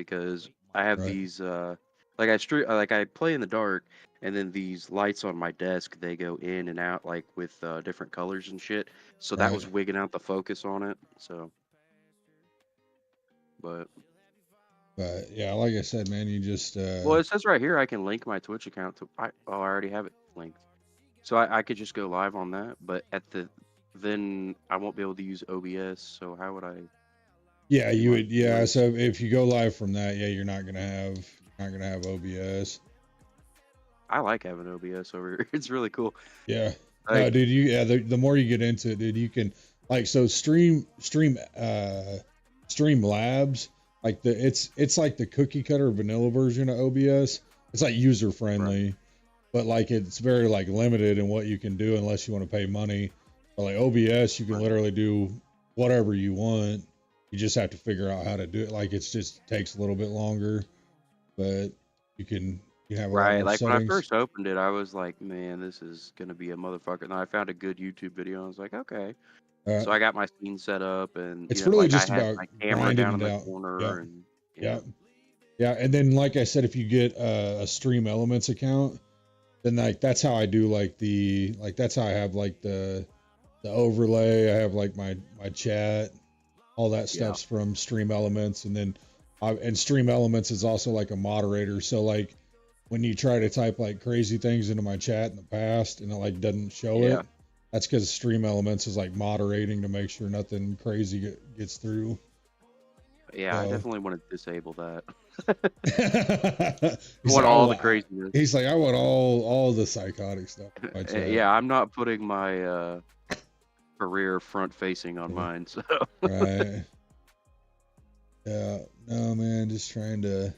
because I have Right. these like I play in the dark, and then these lights on my desk they go in and out like with different colors and shit. So that Right. was wigging out the focus on it. So, but But yeah, like I said, man, you just well, it says right here I can link my Twitch account to. I already have it linked, so I could just go live on that. But then I won't be able to use OBS. So how would I yeah, do you my would, yeah. voice? So if you go live from that, yeah, you're not gonna have OBS. I like having OBS over here. It's really cool. Yeah. No, Like, dude, the more you get into it, dude, you can like so Stream Labs, like it's like the cookie cutter vanilla version of OBS. It's like user right, friendly, but like it's very like limited in what you can do unless you want to pay money. But like OBS, you can right, literally do whatever you want. You just have to figure out how to do it. Like it's just takes a little bit longer, but you can you have a lot right. more Like when I settings. first opened it, I was like, man, this is gonna be a motherfucker. And then I found a good YouTube video. And I was like, okay. Uh, So I got my scene set up, and it's really like I just had about my camera grinding down in it the out. Yeah, corner, and yeah, yeah, yeah. And then, like I said, if you get a Stream Elements account, then like that's how I do like that's how I have like the overlay. I have like my chat, all that yeah, stuff's from Stream Elements, and then and Stream Elements is also like a moderator. So like when you try to type like crazy things into my chat in the past and it like doesn't show yeah, it, that's because Stream Elements is like moderating to make sure nothing crazy gets through. yeah. I So definitely want to disable that. I he's want like, all the craziness. I want all the psychotic stuff in my chat. Yeah, I'm not putting my career front facing on Yeah. mine. So Right. Yeah. No, man, just trying to.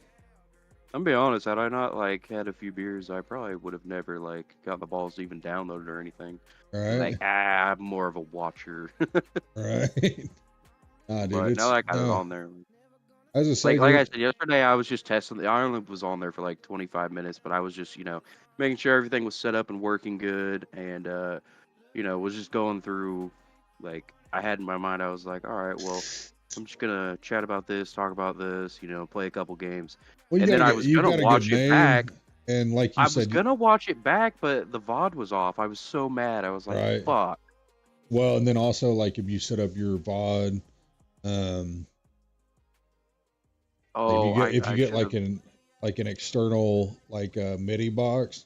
I'm gonna be honest, had I not like had a few beers, I probably would have never like got the balls to even download it or anything. Right. Like, I'm more of a watcher. Right. Ah, dude, But now it's that I got it no. on there, I was just say, like I dude. said yesterday, I was just testing. I only was on there for like 25 minutes, but I was just making sure everything was set up and working good, and was just going through. Like I had in my mind, I was like, all right, well, I'm just gonna chat about this, talk about this, play a couple games, Well, and then I was you gonna got a good watch it back. name, and like you I was said, gonna watch it back, but the VOD was off. I was so mad. I was like, right. fuck. Well, and then also like if you set up your VOD, like Oh, if you I get should have. like an external like MIDI box,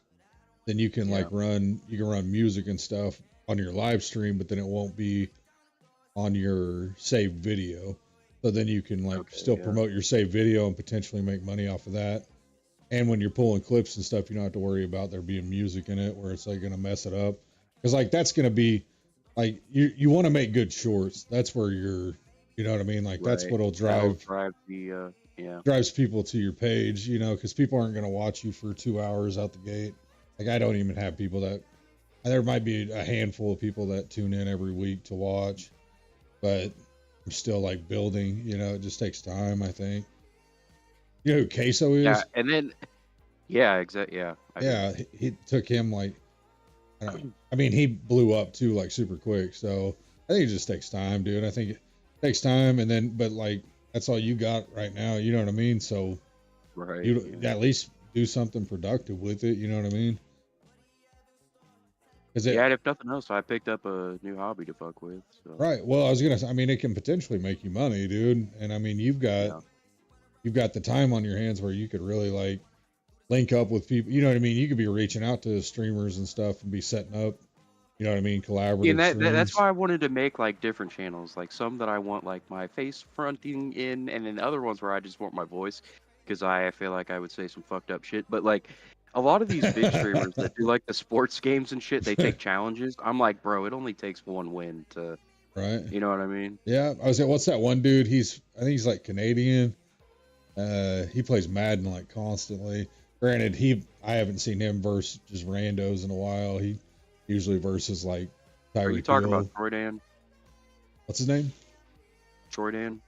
then Yeah. you can run music and stuff on your live stream, but then it won't be on your saved video. So then you can like Okay. still Yeah. promote your saved video and potentially make money off of that. And when you're pulling clips and stuff, you don't have to worry about there being music in it where it's like gonna mess it up. Because like that's gonna be like you want to make good shorts. That's where you know what I mean? Like that's Right. what'll That'll drive the. Yeah. drives people to your page, because people aren't going to watch you for 2 hours out the gate. Like I don't even have people that there might be a handful of people that tune in every week to watch, but I'm still like building, it just takes time, I think. You know who Queso Yeah. is? And then. Yeah. Exactly. Yeah. I do. Yeah, he took him like I mean he blew up too like super quick. So I think it just takes time, dude. I think it takes time and then but like that's all you got right now, you know what I mean? So Right. you Yeah. at least do something productive with it, you know what I mean? Is Yeah. it And if nothing else, I picked up a new hobby to fuck with. So. right? Well, I was gonna say, I mean, it can potentially make you money, dude. And I mean, Yeah. you've got the time on your hands where you could really like link up with people. You know what I mean? You could be reaching out to streamers and stuff and be setting up, you know what I mean, Yeah, and collaborative that's streams. why I wanted to make like different channels, like some that I want like my face fronting in, and then other ones where I just want my voice, because I feel like I would say some fucked up shit. But like a lot of these big streamers that do like the sports games and shit, they take challenges. I'm like, bro, it only takes one win to, Right? you know what I mean? Yeah. I was like, what's that one dude? I think he's like Canadian. He plays Madden like constantly. Granted, I haven't seen him verse just randos in a while. He usually versus like Are you Tyreek talking about Hill. Troy Dan? What's his name? Troy Dan?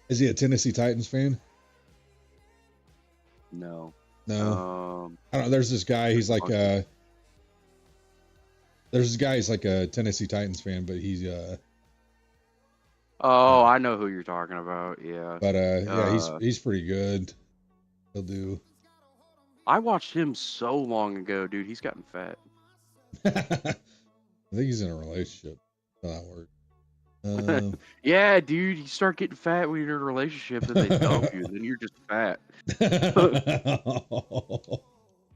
Is he a Tennessee Titans fan? No. No. I don't know. There's this guy. There's a bunch of. He's like a Tennessee Titans fan, but Oh, I know who you're talking about. Yeah. But yeah, he's Uh, he's pretty good. He'll do. I watched him so long ago, dude. He's gotten fat. I think he's in a relationship. So that works. Um, Yeah, dude. You start getting fat when you're in a relationship, then they dump you, and then you're just fat.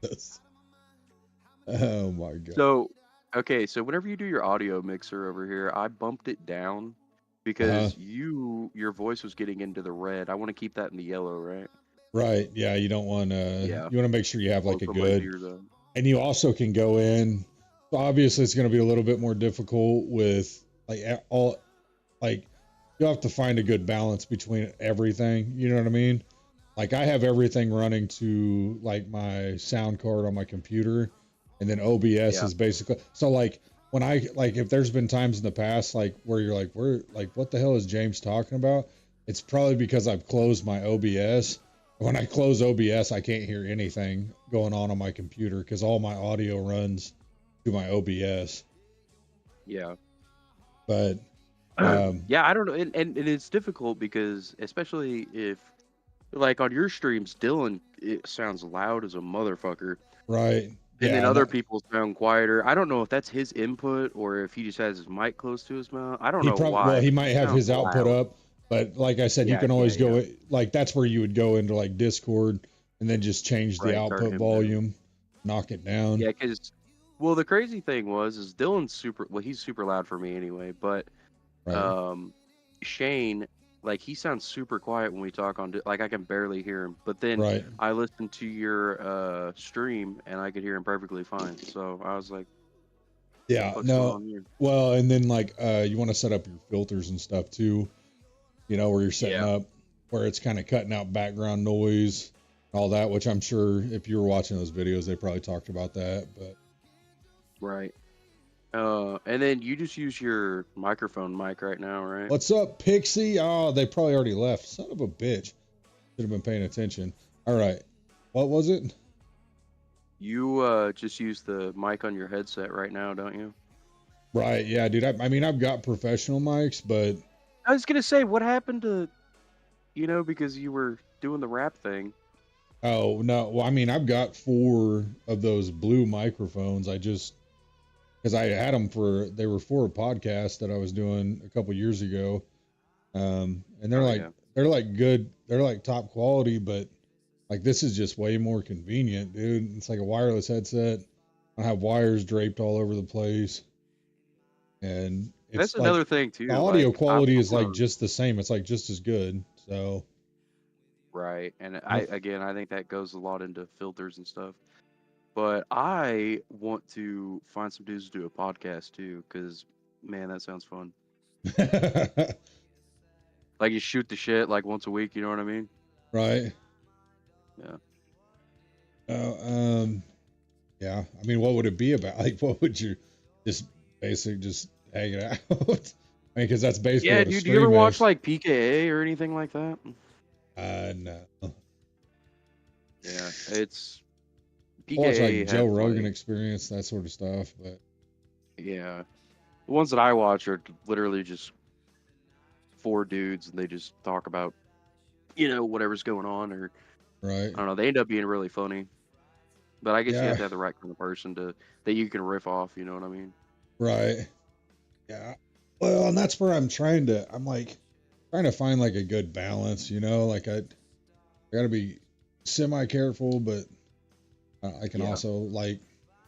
That's- oh my god. So, okay, so whenever you do your audio mixer over here, I bumped it down Uh-huh. because your voice was getting into the red. I want to keep that in the yellow, right? Right. Yeah, you don't want Yeah. you want to make sure you have like Won't a put my good, ears on. and you also can go in. So obviously it's going to be a little bit more difficult with like all like you'll have to find a good balance between everything. You know what I mean? Like I have everything running to like my sound card on my computer, and then OBS Yeah. is basically so like when I like if there's been times in the past like where you're like where like what the hell is James talking about? It's probably because I've closed my OBS. When I close OBS, I can't hear anything going on my computer because all my audio runs to my OBS. Yeah. But Yeah, I don't know, and it's difficult because especially if like on your streams, Dylan it sounds loud as a motherfucker, right, and then yeah, other people sound quieter. I don't know if that's his input or if he just has his mic close to his mouth. I don't he know probably well why, he but might he have sounds his output loud. up, but like I said, you Yeah, can yeah, always yeah. go like that's where you would go into like Discord and then just change the Right, turn output him down. volume, knock it down. Yeah, because well, the crazy thing is Dylan's super. Well, he's super loud for me anyway, but Right, um, Shane, like he sounds super quiet when we talk on. Like I can barely hear him. But then right. I listened to your stream and I could hear him perfectly fine. So I was like, Yeah, "What's going no. on here?" Well, and then like you want to set up your filters and stuff too, you know, where you're setting Yeah, up where it's kind of cutting out background noise, all that, which I'm sure if you were watching those videos, they probably talked about that. But right. And then you just use your microphone mic right now, right? what's up, Pixie? Oh, they probably already left. Son of a bitch. Should have been paying attention. All right. What was it? You just use the mic on your headset right now, don't you? Right. Yeah, dude. I mean, I've got professional mics, but I was gonna say, what happened to because you were doing the rap thing. oh, no. Well, I mean, I've got 4 of those blue microphones. I just, because I had them they were for a podcast that I was doing a couple years ago. And Oh yeah. they're like good, they're like top quality, but like this is just way more convenient, dude. It's like a wireless headset. I have wires draped all over the place, and That's it's like another thing the too. audio Like quality I'm is one like of just the same. It's like just as good. So, right, and and I think that goes a lot into filters and stuff. But I want to find some dudes to do a podcast too, because man, that sounds fun. Like you shoot the shit like once a week. You know what I mean? right. Yeah. Uh, um, yeah. I mean, what would it be about? Like, what would you just just hang it out? I mean, because that's basically Yeah, what a dude. Do you ever stream watch is. like PKA or anything like that? No. Yeah, it's I watch PKA like Joe has Rogan like Experience, that sort of stuff, but yeah. The ones that I watch are literally just 4 dudes and they just talk about whatever's going on, or right. I don't know, they end up being really funny. But I guess you have Yeah, to have the right kind of person that you can riff off, you know what I mean? right. Yeah. Well, and that's where I'm like trying to find like a good balance, you know, like I gotta be semi careful, but I can Yeah. also like,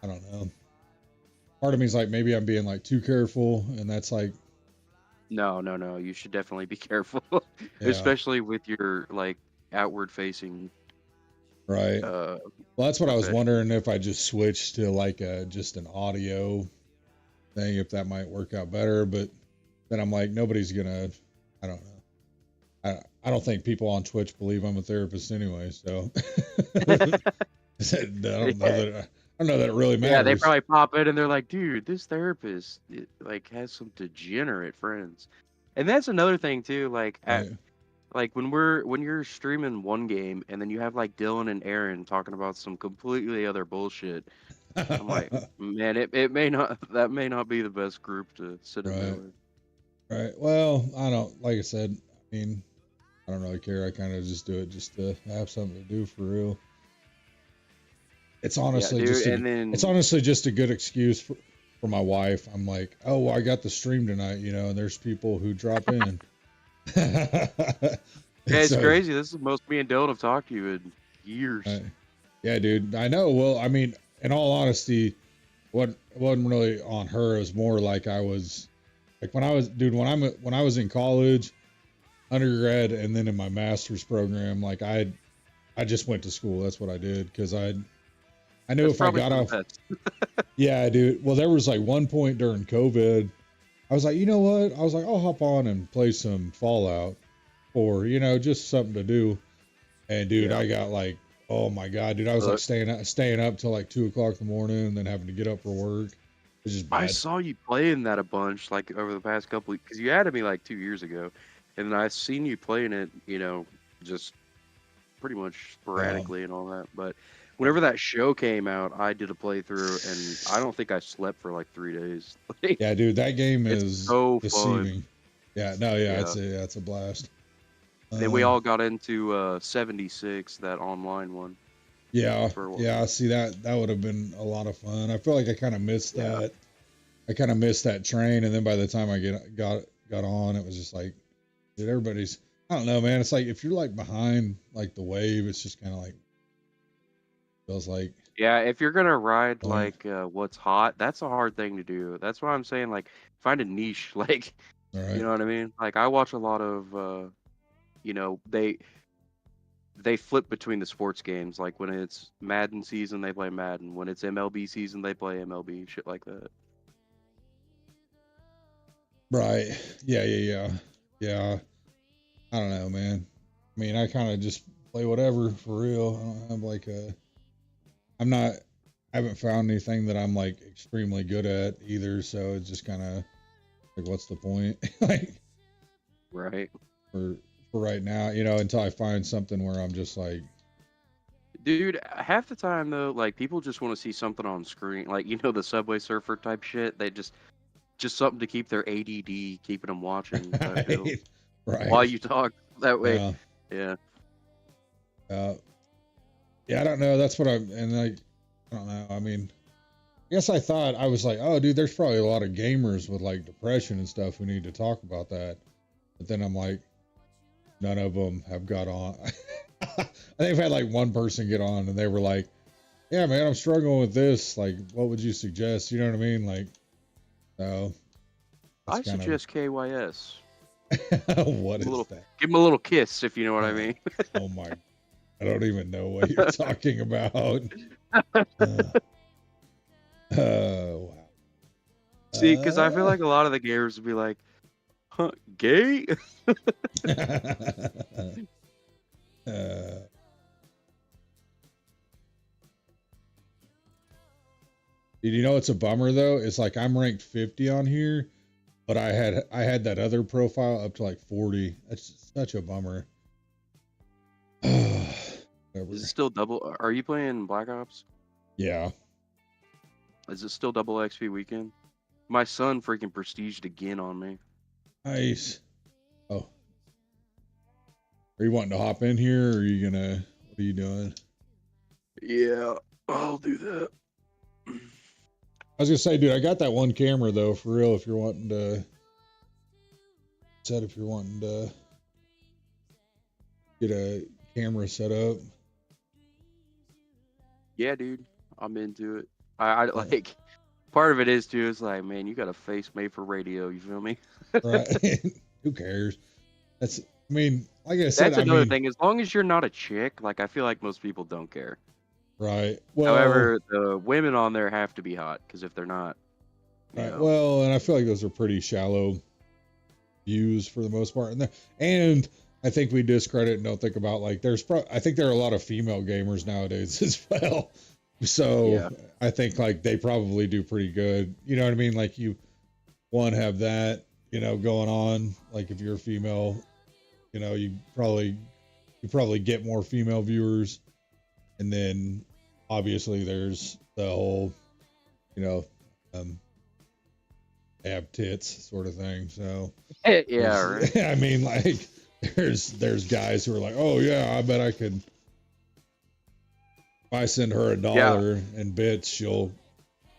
I don't know. Part of me is like, maybe I'm being like too careful, and that's like, No, no, no. You should definitely be careful, yeah, especially with your like outward facing right. uh Well, that's what I was profession. wondering if I just switched to like just an audio thing, if that might work out better, but then I'm like, nobody's gonna, I don't know. I don't think people on Twitch believe I'm a therapist anyway, so I don't know Yeah. that I don't know that it really Yeah, they matters. probably pop in and they're like, dude, this therapist like has some degenerate friends. And that's another thing too, like at Right. like when you're streaming one game and then you have like Dylan and Aaron talking about some completely other bullshit. I'm like, man, it may not that may not be the best group to sit in there Right. with. Right. Well, I don't, like I said, I mean, I don't really care. I kind of just do it just to have something to do for real. It's Yeah, honestly dude. just And it's then honestly just a good excuse for my wife. I'm like, oh, well, I got the stream tonight, and there's people who drop in. yeah, And it's so, crazy. This is the most me and Dylan have talked to you in uh, years. yeah, dude, I know. Well, I mean, in all honesty, what it wasn't really on her. It was more like I was like when I was, dude, when I was in college, undergrad, and then in my master's program, like I just went to school. That's what I did because I knew That's if I probably got for the off, best. yeah, dude. Well, there was like one point during COVID, I was like, you know what? I was like, I'll hop on and play some Fallout or just something to do. And dude, Yeah. I got like, oh my god, dude, I was like Look, staying up till like 2 o'clock in the morning, and then having to get up for work. It's just I bad. saw you playing that a bunch, like over the past couple weeks, because you added me like 2 years ago, and then I seen you playing it, just pretty much Yeah, sporadically and all that. But whenever that show came out, I did a playthrough, and I don't think I slept for like 3 days. Like, yeah, dude, that game it's is so fun. deceiving. Yeah, no, yeah, Yeah. it's a blast. And then we Um, all got into 76, that online one, yeah, for a while. yeah. See that would have been a lot of fun. I feel like I kind of missed Yeah. that. I kind of missed that train, and then by the time I got on, it was just like, dude, everybody's. I don't know, man. It's like if you're like behind like the wave, it's just kind of like feels like Yeah, if you're gonna ride point. like what's hot, that's a hard thing to do. That's why I'm saying like find a niche, like All you right, know what I mean? Like I watch a lot of they flip between the sports games. Like when it's Madden season, they play Madden. When it's MLB season, they play MLB, shit like that. right, yeah, yeah, yeah, yeah. I don't know, man. I mean, I kind of just play whatever for real. I don't have like a. I'm not. I haven't found anything that I'm like extremely good at either. So it's just kind of like, what's the point? Like Right. for for right now, until I find something where I'm just like, Dude, half the time though, like people just want to see something on screen, like the Subway Surfer type shit. They just something to keep their ADD keeping them watching type deal right, while right, you talk. That way, yeah, yeah. uh, yeah. I don't know. That's what I'm, and like, I don't know. I mean, I guess I thought I was like, oh, dude, there's probably a lot of gamers with like depression and stuff who need to talk about that. But then I'm like, none of them have got on. They've had like one person get on and they were like, yeah, man, I'm struggling with this. Like, what would you suggest? You know what I mean? Like, so that's I kind of suggest KYS. what A is little, that? give him a little kiss if you know what I Uh, mean. oh my, I don't even know what you're talking about. Uh, wow. See, because I feel like a lot of the gamers would be like, huh, gay? uh, did you know it's a bummer though? It's like I'm ranked 50 on here, but I had that other profile up to like 40. That's such a bummer. Is it Whatever. still double? Are you playing Black Ops? Yeah. Is it still double XP weekend? My son freaking prestiged again on me. Nice. Oh, are you wanting to hop in here, or are you gonna? What are you doing? Yeah, I'll do that. I was gonna say, dude, I got that one camera though, for real. If you're wanting to, if you're wanting to get a camera set up. Yeah, dude, I'm into it. I Uh, like part of it is too. It's like, man, you got a face made for radio. You feel me? right. Who cares? That's. I mean, like I said, That's I another mean, thing. As long as you're not a chick, like I feel like most people don't care. right. Well, However, the women on there have to be hot because if they're not, you right. know, Well, and I feel like those are pretty shallow views for the most part. And I think we discredit and don't think about like I think there are a lot of female gamers nowadays as well. So yeah, I think like they probably do pretty good. You know what I mean? Like you have that, going on. Like if you're a female, you probably get more female viewers. And then obviously there's the whole, you know, um, have tits, sort of thing. So Yeah, right. I mean, like there's guys who are like, oh yeah, I bet I could. If I send her Yeah, $1 in bits, she'll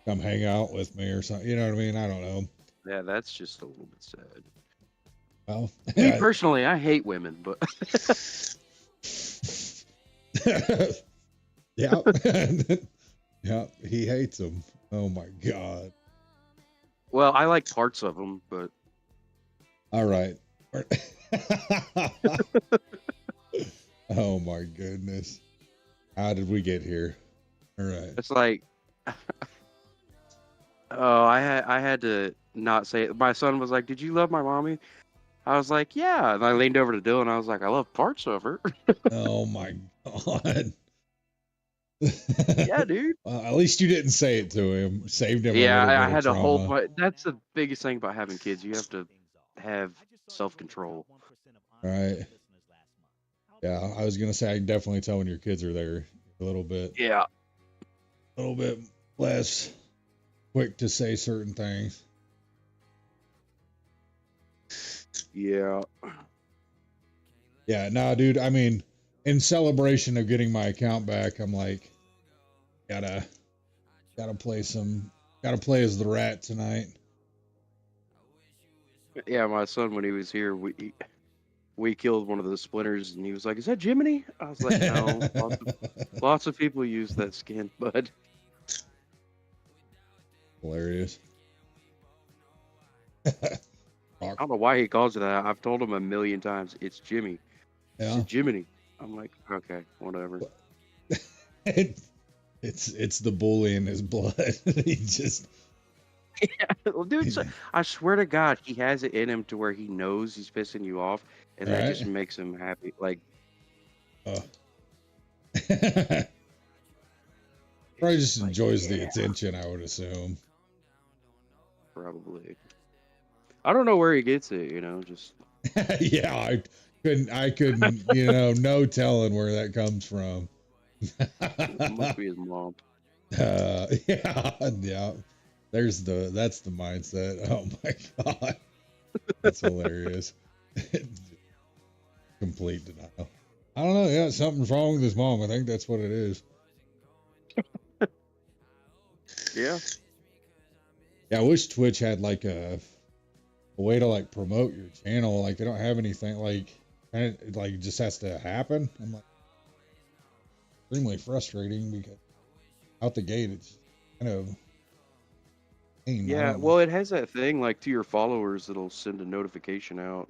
come hang out with me or something. You know what I mean? I don't know. yeah, that's just a little bit sad. Well, Me personally, I hate women, but yeah, yeah, he hates them. Oh my god. well, I like parts of them, but All right. Oh my goodness. How did we get here? All right. it's like, oh, I had to not say it. My son was like, "Did you love my mommy?" I was like, "Yeah," and I leaned over to Dylan. I was like, "I love parts of her." Oh my god. Yeah, dude. Well, at least you didn't say it to him. Saved him a Yeah, little I bit of had to hold trauma. my. That's the biggest thing about having kids. You have to have self control. All right. Yeah, I was gonna say I can definitely tell when your kids are there Yeah. a little bit less quick to say certain things. Yeah. Yeah, no, dude. I mean, in celebration of getting my account back, I'm like, gotta play gotta play as the rat tonight. Yeah, my son, when he was here, we killed one of the splinters, and he was like, "Is that Jiminy?" I was like, "No." Lots of people use that skin, but Hilarious. I don't know why he calls it that. I've told him a million times, it's Jimmy. Yeah. It's Jiminy. I'm like, okay, whatever. It's the bully in his blood. He just Yeah, well, dude, I swear to God, he has it in him to where he knows he's pissing you off, and that just right. makes him happy. Like, Probably it's just like, enjoys the yeah, attention, I would assume. probably. I don't know where he gets it, just Yeah, I couldn't, no telling where that comes from. it must be his mom. Yeah, yeah. That's the mindset. Oh my god. That's hilarious. Complete denial. I don't know. Yeah, something's wrong with his mom. I think that's what it is. Yeah. Yeah, I wish Twitch had like a way to like promote your channel. Like they don't have anything like it just has to happen. I'm like extremely frustrating because out the gate it's kind of pain. I Yeah, don't know. well, it has that thing like to your followers, it'll send a notification out,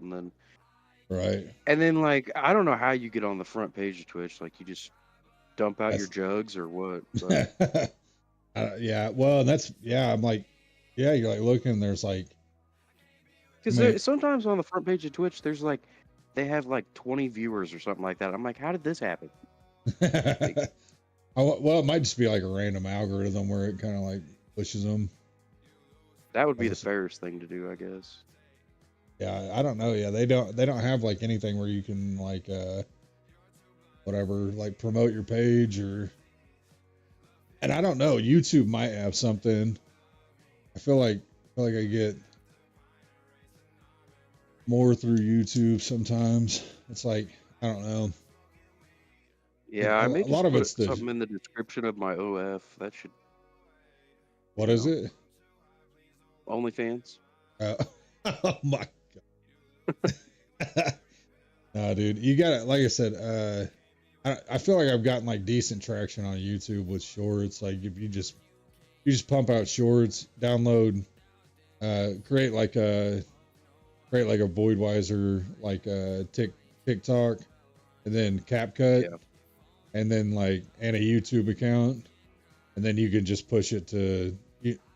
Right. and then like I don't know how you get on the front page of Twitch. Like you just dump out your That's jugs or what? But yeah. Well, that's yeah. I'm like, yeah. You're like looking. There's like, I mean, because sometimes on the front page of Twitch, there's like they have like 20 viewers or something like that. I'm like, how did this happen? Like, well, it might just be like a random algorithm where it kind of like pushes them. that would be the Obviously. fairest thing to do, I guess. Yeah, I don't know. Yeah, they don't have like anything where you can like whatever like promote your page and I don't know. YouTube might have something. I feel like I get more through YouTube sometimes. It's like I don't know. Yeah, I may A lot just of put it's the something in the description of my OF. That should, what you is know, it? OnlyFans. Uh, oh my god. No, dude, you got to like I said. I feel like I've gotten like decent traction on YouTube with shorts. Like if you just pump out shorts, download, create like a Voidweiser like TikTok, and then CapCut, Yeah. and then like and a YouTube account, and then you can just push it to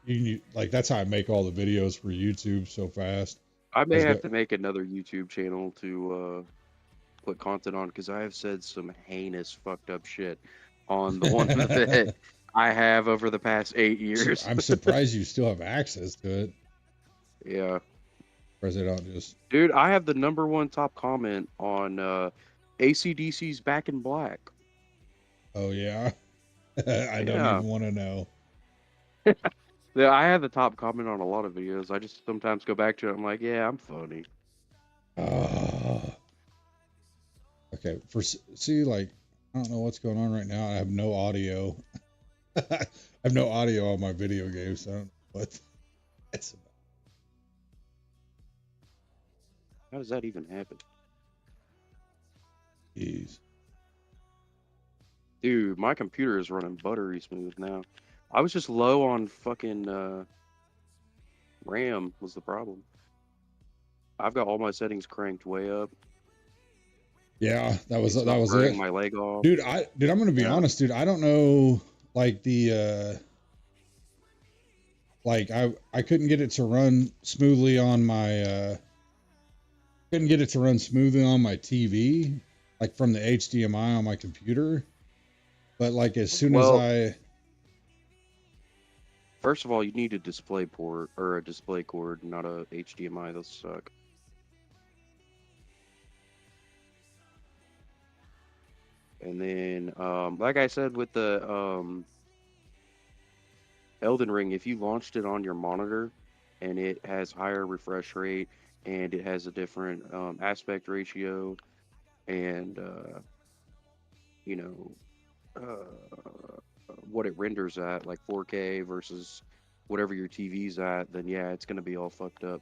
you like that's how I make all the videos for YouTube so fast. I I may was have go, to make another YouTube channel to put content on because I have said some heinous fucked up shit on the one that I have over the past 8 years. I'm surprised you still have access to it. Yeah. Or they don't just. Dude, I have the #1 top comment on AC/DC's Back in Black. Oh yeah, I don't Yeah. even want to know. Yeah, I have the top comment on a lot of videos. I just sometimes go back to it. I'm like, yeah, I'm funny. Okay, see, like, I don't know what's going on right now. I have no audio. I have no audio on my video games. So I don't know what that's about. How does that even happen? Jeez. Dude, my computer is running buttery smooth now. I was just low on fucking RAM was the problem. I've got all my settings cranked way up. Yeah, that was It's not it. burning my leg off. Dude, I'm gonna be honest, dude. I don't know, like like I couldn't get it to run smoothly on my couldn't get it to run smoothly on my TV, like from the HDMI on my computer. But like as soon as Well, first of all, you need a display port or a display cord, not a HDMI. Those suck. And then, like I said with the Elden Ring, if you launched it on your monitor and it has higher refresh rate and it has a different aspect ratio and you know what it renders at, like 4K versus whatever your TV's at, then yeah, it's gonna be all fucked up.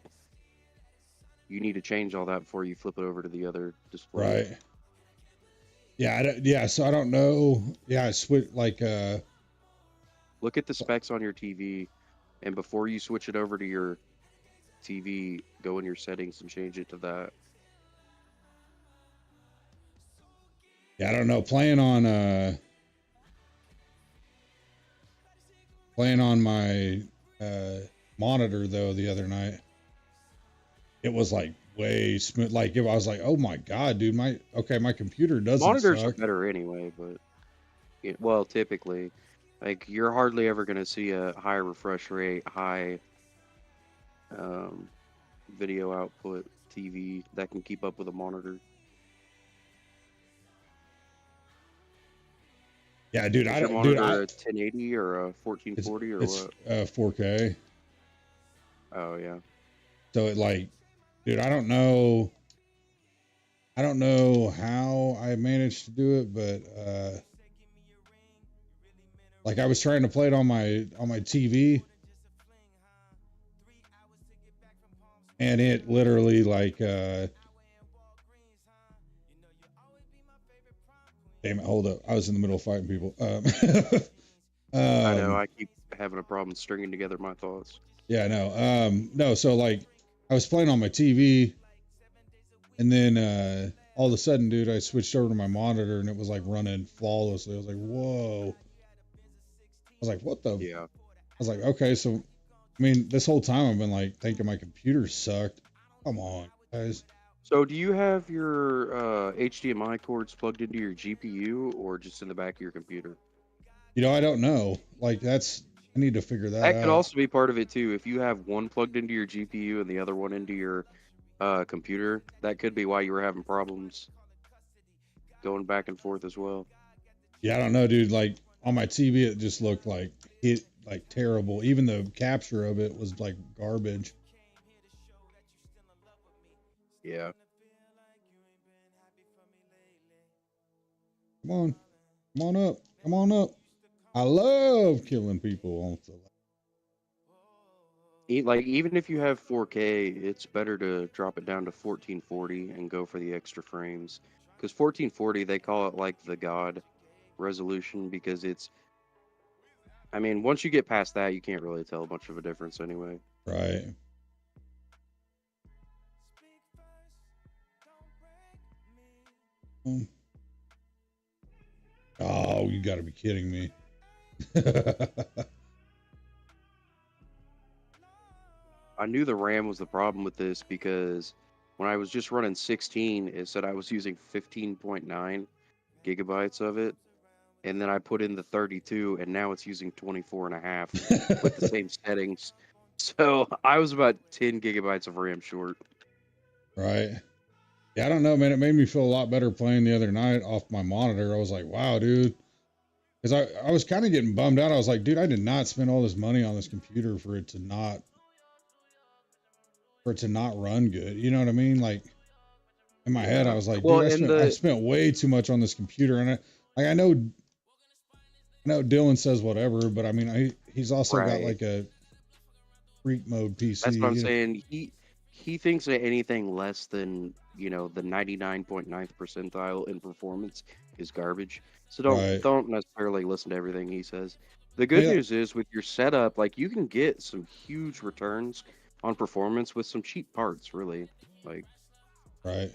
You need to change all that before you flip it over to the other display. right. Yeah, so I don't know. Yeah, I switch like Look at the specs on your TV, and before you switch it over to your TV, go in your settings and change it to that. yeah, I don't know. Playing on my monitor though the other night, it was like way smooth. Like if I was like, oh my god, dude, my computer doesn't Monitors are suck. better anyway, but well, typically, like you're hardly ever going to see a high refresh rate, high um, video output TV that can keep up with a monitor. Yeah, dude, Is your monitor a 1080 or a 1440 or it's what? 4K. Oh yeah. So it like, dude, I don't know how I managed to do it, but like I was trying to play it on my TV, and it literally like damn it, hold up. I was in the middle of fighting people. I know, I keep having a problem stringing together my thoughts. Yeah, no. No, so like I was playing on my TV, and then all of a sudden, dude, I switched over to my monitor and it was like running flawlessly. I was like, whoa. I was like, what the? Yeah. I was like, okay, so I mean, this whole time I've been like thinking my computer sucked. Come on, guys. So do you have your HDMI cords plugged into your GPU or just in the back of your computer? You know, I don't know. Like I need to figure that That could out. also be part of it too. If you have one plugged into your GPU and the other one into your computer, that could be why you were having problems going back and forth as well. Yeah, I don't know, dude. Like on my TV, it just looked like terrible. Even the capture of it was like garbage. Yeah. Come on up, come on up. I love killing people on the. Like even if you have 4K, it's better to drop it down to 1440 and go for the extra frames. Because 1440, they call it like the God resolution because it's. I mean, once you get past that, you can't really tell much of a difference anyway. Right. Oh, you got to be kidding me. I knew the RAM was the problem with this because when I was just running 16, it said I was using 15.9 gigabytes of it. And then I put in the 32, and now it's using 24 and a half with the same settings. So I was about 10 gigabytes of RAM short. Right. Yeah, I don't know, man. It made me feel a lot better playing the other night off my monitor. I was like, wow, dude. because I was kind of getting bummed out. I was like, dude, I did not spend all this money on this computer for it to not run good. You know what I mean? Like in my head, I Yeah. was like, Well, dude, and I the spent way too much on this computer, and I know Dylan says whatever, but I mean, he's also got right. like a freak mode That's what I'm PC. You know, saying. He thinks that anything less than, the 99.9th percentile in performance is garbage. So right? don't necessarily listen to everything he says. The Well, good yeah, news is with your setup, like you can get some huge returns on performance with some cheap parts, really. Like right.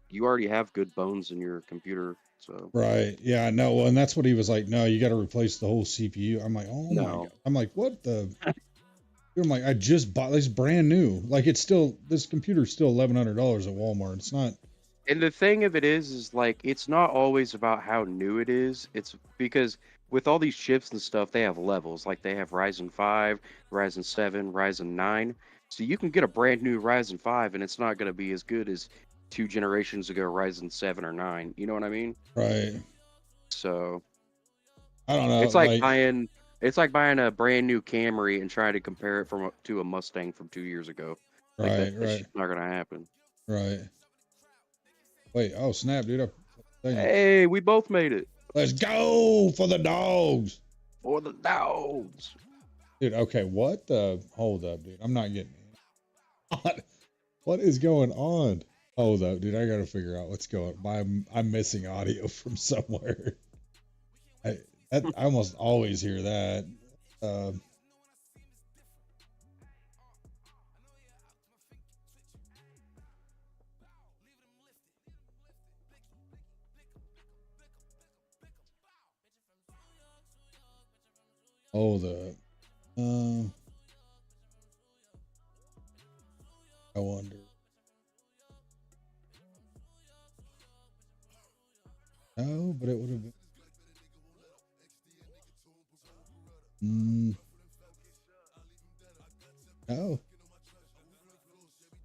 you already have good bones in your computer, so Right. Yeah, no. Well, and that's what he was like, no, you got to replace the whole CPU. I'm like, oh my God. no. I'm like, what the? I'm like, I just bought this brand new. Like, this computer's still $1,100 at Walmart. It's not. And the thing of it is like it's not always about how new it is. It's because with all these chips and stuff, they have levels. Like they have Ryzen 5, Ryzen 7, Ryzen 9. So you can get a brand new Ryzen 5 and it's not going to be as good as 2 generations ago Ryzen 7 or 9. You know what I mean? Right. So I don't know. it's like Like, buying a brand new Camry and trying to compare it to a Mustang from 2 years ago. Like right, that's right, just not going to happen. right. Wait, oh snap, dude. Dang it. Hey, we both made it Let's go for the dogs. for the dogs. Dude, okay, what the? Hold up, dude. I'm not getting it. What is going on? Hold up, dude. I gotta figure out what's going on. I'm missing audio from somewhere. I I almost always hear that. Um, hold up. Um, I wonder. No, but it would have been. Mm, no.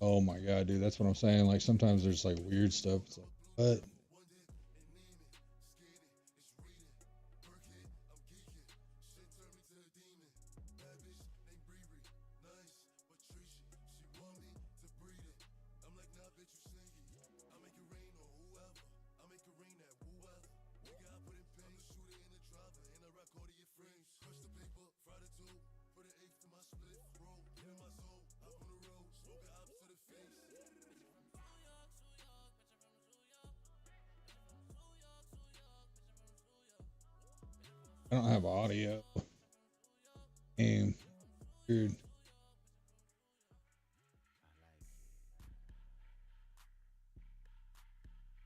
Oh my god, dude. That's what I'm saying. Like sometimes there's like weird stuff. It's like, what? I don't have audio. And weird.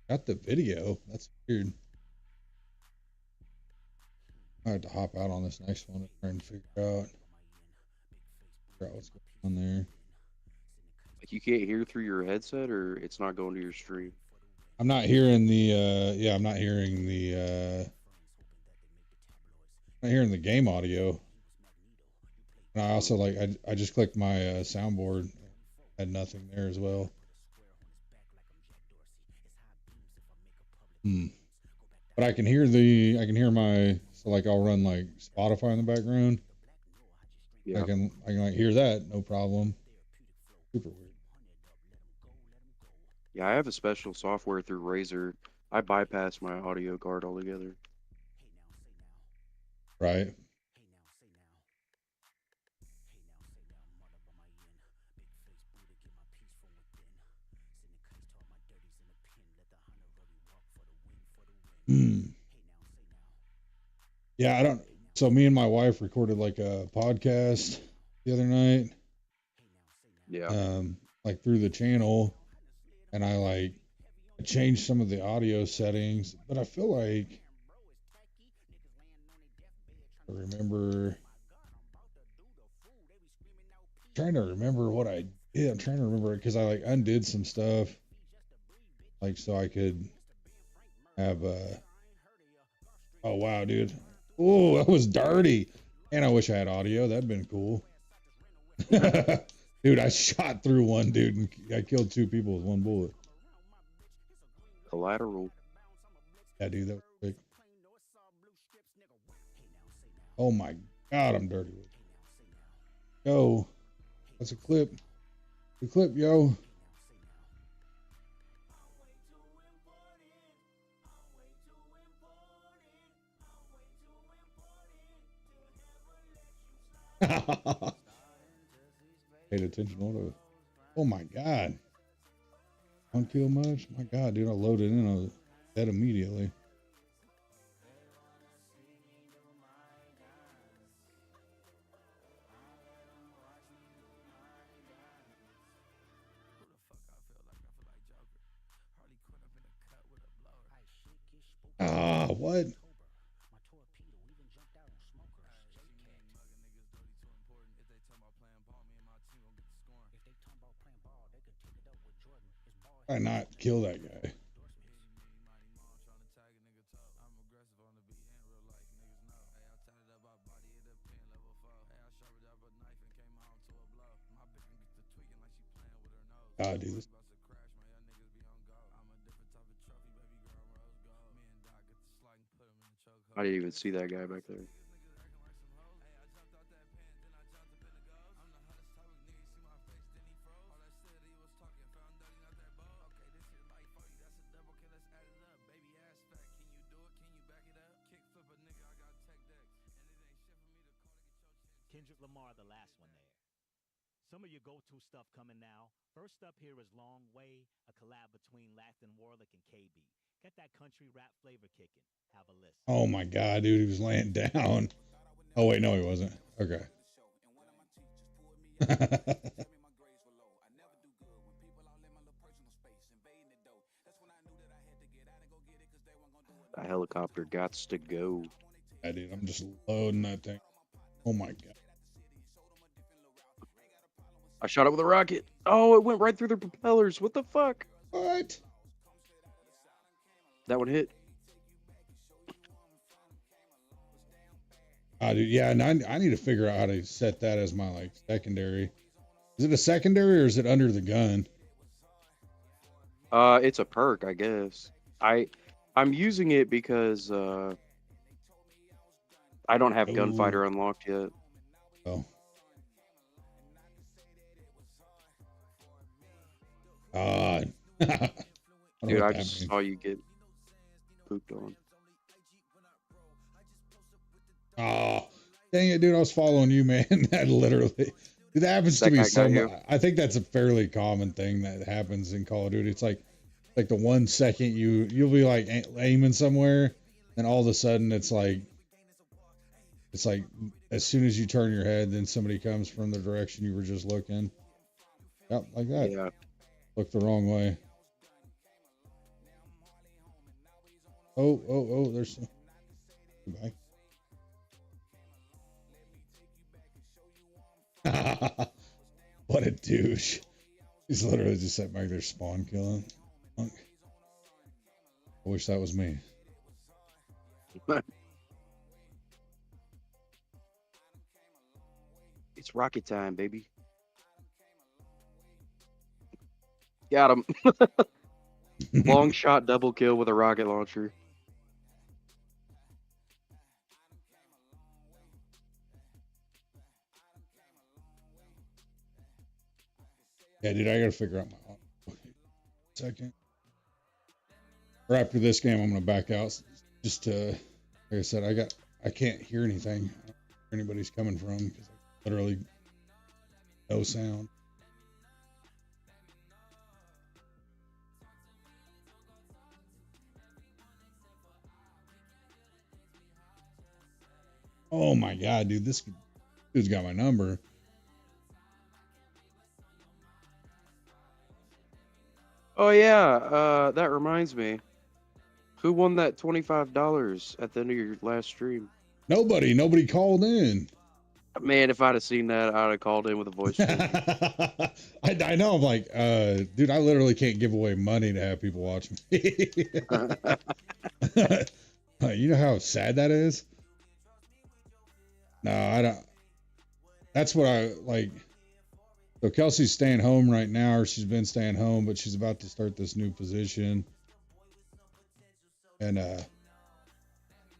Got the video. That's weird. I had to hop out on this next one and try and figure out what's going on there. Like you can't hear through your headset, or it's not going to your stream. I'm not hearing the yeah, I'm not hearing the not hearing the game audio. And I also like I just clicked my soundboard, had nothing there as well. Hmm. But I can hear my, so like I'll run like Spotify in the background. Yeah. I can like hear that, no problem. Super weird. Yeah, I have a special software through Razer. I bypass my audio card altogether. Right. Hmm. Yeah, I don't. So me and my wife recorded like a podcast the other night, Yeah. like through the channel, and I changed some of the audio settings, but I feel like I remember trying to remember what I did. I'm trying to remember it because I like undid some stuff, like so I could have oh wow, dude. Oh, that was dirty. And I wish I had audio. That'd been cool. Dude, I shot through one dude and I killed 2 people with 1 bullet. Collateral. Yeah, dude, that was sick. Oh my God, I'm dirty with it. Yo, that's a clip. The clip, yo. Paid attention to. Oh my God. Don't kill much. My God, dude, I loaded in on that immediately. Ah, what? Why not kill that guy? God, dude, this. I didn't even see that guy back there. Kendrick Lamar, the last one there. Some of your go-to stuff coming now. First up here is Long Way, a collab between Latin Warlick and KB. Get that country rap flavor kicking. Have a listen. Oh my God, dude, he was laying down. Oh wait, no, he wasn't. Okay. A helicopter gots to go. Yeah, dude, I'm just loading that thing. Oh my God. I shot it with a rocket. Oh, it went right through the propellers. What the fuck? What? That one hit. Dude, yeah, and I need to figure out how to set that as my like secondary. Is it a secondary or is it under the gun? It's a perk, I guess. I'm using it because I don't have Gunfighter unlocked yet. Oh. Dude, I just saw you get pooped on. Oh, dang it, dude! I was following you, man. That literally, that happens to me so much. I think that's a fairly common thing that happens in Call of Duty. It's like the 1 second you'll be like aiming somewhere, and all of a sudden it's like as soon as you turn your head, then somebody comes from the direction you were just looking. Yep, like that. Yeah. Look the wrong way. Oh, there's some. Back. What a douche. He's literally just sat back there spawn killing. I wish that was me. It's rocket time, baby. Got him. Long shot double kill with a rocket launcher. Yeah, dude, I gotta figure out my second. Or after this game, I'm gonna back out. Just to, like I said, I can't hear anything. I don't know where anybody's coming from because literally no sound. Oh my God, dude, this dude's got my number. Oh yeah, that reminds me. Who won that $25 at the end of your last stream? Nobody called in. Man, if I'd have seen that, I'd have called in with a voice change. I know. I'm like, dude, I literally can't give away money to have people watch me. You know how sad that is? No, I don't. That's what I like. So Kelsey's staying home right now, or she's been staying home, but she's about to start this new position. And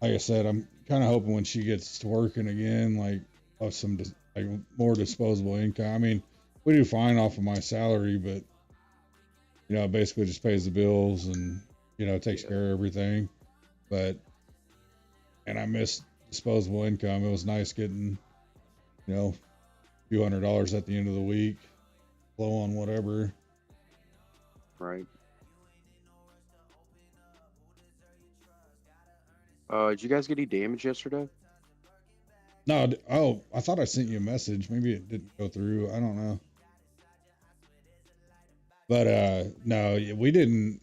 like I said, I'm kind of hoping when she gets to working again, like of some like more disposable income. I mean, we do fine off of my salary, but you know, it basically just pays the bills and you know takes care of everything. But and I miss disposable income. It was nice getting you know a few $100s at the end of the week, blow on whatever. Right. Did you guys get any damage yesterday? No, oh, I thought I sent you a message. Maybe it didn't go through. I don't know. But no, we didn't.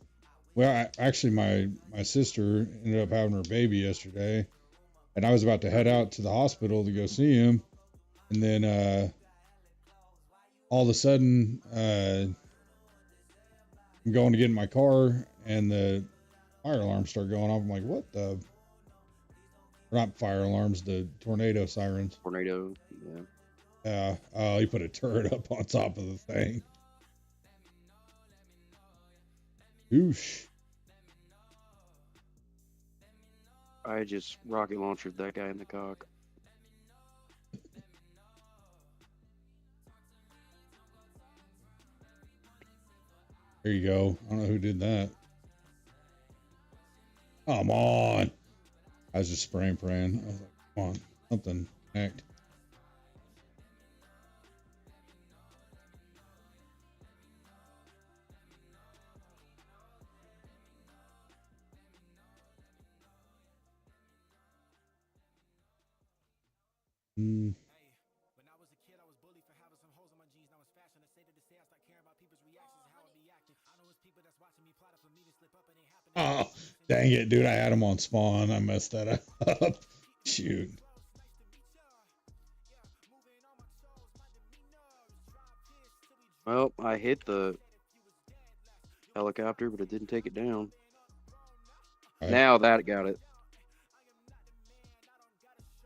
Well, actually, my sister ended up having her baby yesterday, and I was about to head out to the hospital to go see him, and then all of a sudden, I'm going to get in my car, and the fire alarms start going off. I'm like, what the? Not fire alarms, the tornado sirens. Tornado. Yeah. Oh, he put a turret up on top of the thing. Oosh. I just rocket launched that guy in the cock. There you go. I don't know who did that. Come on. I was just spraying, praying. I was like, come on, something act. Mm. When I was a kid, I was bullied for having some holes in my jeans. Now it's fashion to say that to say I start caring about people's reactions and how I be acting. I know it's people that's watching me plotting for me to slip up and it happened. Oh, dang it, dude. I had him on spawn. I messed that up. Shoot. Well, I hit the helicopter, but it didn't take it down. Right. Now that got it.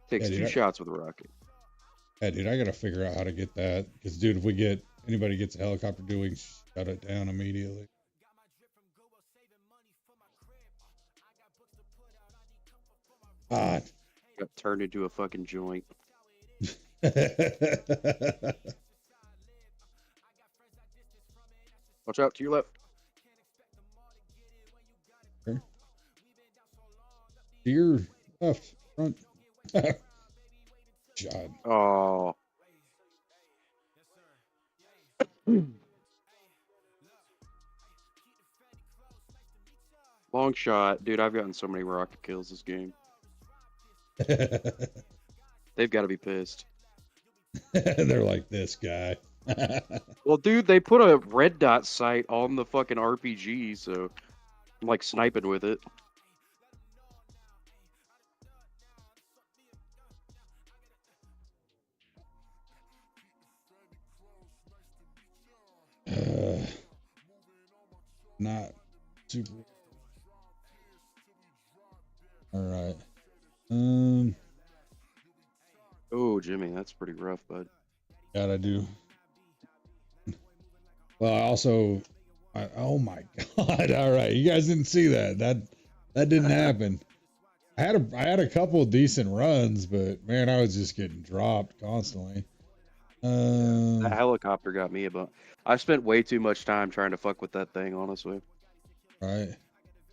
Takes Yeah, two dude, shots with a rocket. Yeah, dude, I gotta figure out how to get that. Because, dude, if we get anybody gets a helicopter, dude, we can shut it down immediately. God. Got turned into a fucking joint. Watch out to your left. To your left, front. God. Oh. Long shot. Dude, I've gotten so many rocket kills this game. They've got to be pissed. They're like this guy. Well, dude, they put a red dot sight on the fucking RPG, so I'm like sniping with it. Not super. All right. Oh, Jimmy, that's pretty rough, bud. God, I do. Well, I also, oh my God! All right, you guys didn't see that. That didn't happen. I had a couple of decent runs, but man, I was just getting dropped constantly. That helicopter got me about. I spent way too much time trying to fuck with that thing, honestly. Right.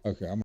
Okay, I'm